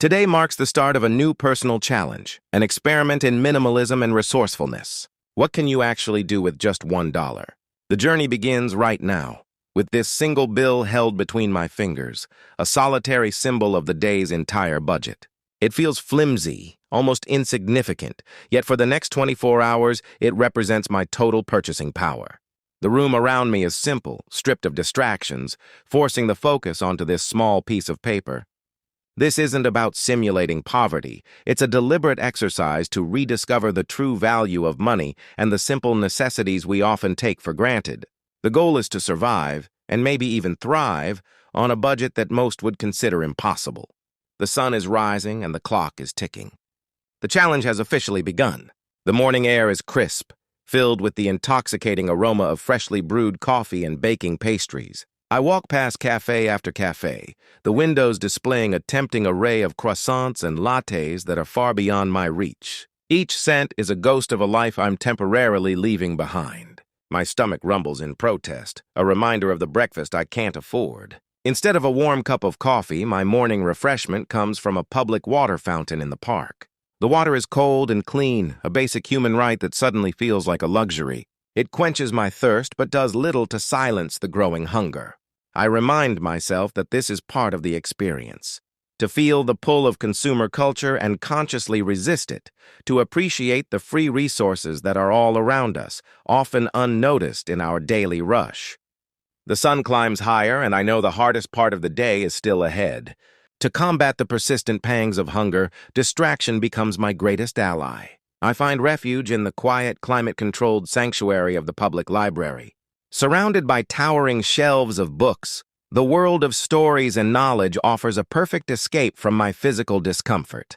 Today marks the start of a new personal challenge, an experiment in minimalism and resourcefulness. What can you actually do with just $1? The journey begins right now, with this single bill held between my fingers, a solitary symbol of the day's entire budget. It feels flimsy, almost insignificant, yet for the next 24 hours, it represents my total purchasing power. The room around me is simple, stripped of distractions, forcing the focus onto this small piece of paper. This isn't about simulating poverty. It's a deliberate exercise to rediscover the true value of money and the simple necessities we often take for granted. The goal is to survive, and maybe even thrive, on a budget that most would consider impossible. The sun is rising and the clock is ticking. The challenge has officially begun. The morning air is crisp, filled with the intoxicating aroma of freshly brewed coffee and baking pastries. I walk past cafe after cafe, the windows displaying a tempting array of croissants and lattes that are far beyond my reach. Each scent is a ghost of a life I'm temporarily leaving behind. My stomach rumbles in protest, a reminder of the breakfast I can't afford. Instead of a warm cup of coffee, my morning refreshment comes from a public water fountain in the park. The water is cold and clean, a basic human right that suddenly feels like a luxury. It quenches my thirst but does little to silence the growing hunger. I remind myself that this is part of the experience. To feel the pull of consumer culture and consciously resist it, to appreciate the free resources that are all around us, often unnoticed in our daily rush. The sun climbs higher, and I know the hardest part of the day is still ahead. To combat the persistent pangs of hunger, distraction becomes my greatest ally. I find refuge in the quiet, climate-controlled sanctuary of the public library. Surrounded by towering shelves of books, the world of stories and knowledge offers a perfect escape from my physical discomfort.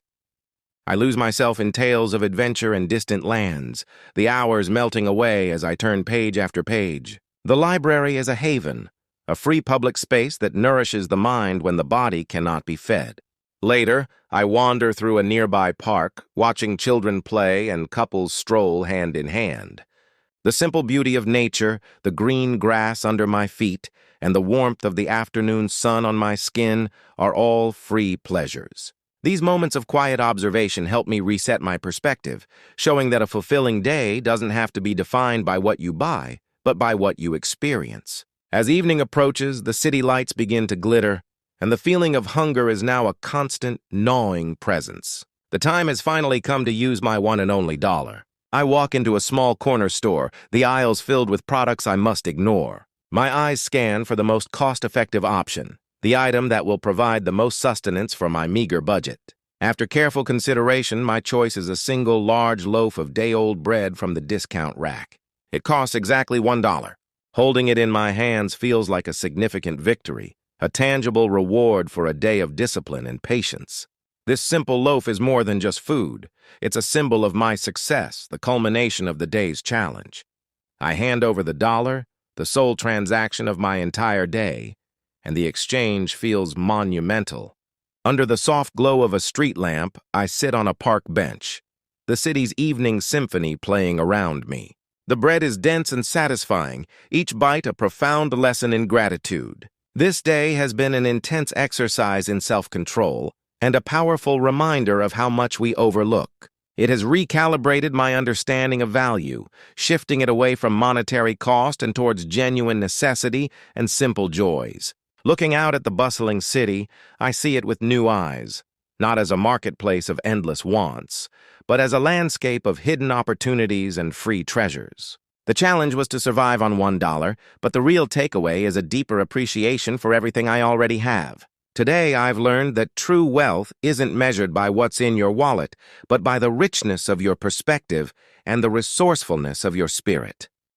I lose myself in tales of adventure and distant lands, the hours melting away as I turn page after page. The library is a haven, a free public space that nourishes the mind when the body cannot be fed. Later, I wander through a nearby park, watching children play and couples stroll hand in hand. The simple beauty of nature, the green grass under my feet, and the warmth of the afternoon sun on my skin are all free pleasures. These moments of quiet observation help me reset my perspective, showing that a fulfilling day doesn't have to be defined by what you buy, but by what you experience. As evening approaches, the city lights begin to glitter, and the feeling of hunger is now a constant, gnawing presence. The time has finally come to use my one and only dollar. I walk into a small corner store, the aisles filled with products I must ignore. My eyes scan for the most cost-effective option, the item that will provide the most sustenance for my meager budget. After careful consideration, my choice is a single large loaf of day-old bread from the discount rack. It costs exactly $1. Holding it in my hands feels like a significant victory, a tangible reward for a day of discipline and patience. This simple loaf is more than just food. It's a symbol of my success, the culmination of the day's challenge. I hand over the dollar, the sole transaction of my entire day, and the exchange feels monumental. Under the soft glow of a street lamp, I sit on a park bench, the city's evening symphony playing around me. The bread is dense and satisfying, each bite a profound lesson in gratitude. This day has been an intense exercise in self-control, and a powerful reminder of how much we overlook. It has recalibrated my understanding of value, shifting it away from monetary cost and towards genuine necessity and simple joys. Looking out at the bustling city, I see it with new eyes, not as a marketplace of endless wants, but as a landscape of hidden opportunities and free treasures. The challenge was to survive on $1, but the real takeaway is a deeper appreciation for everything I already have. Today, I've learned that true wealth isn't measured by what's in your wallet, but by the richness of your perspective and the resourcefulness of your spirit.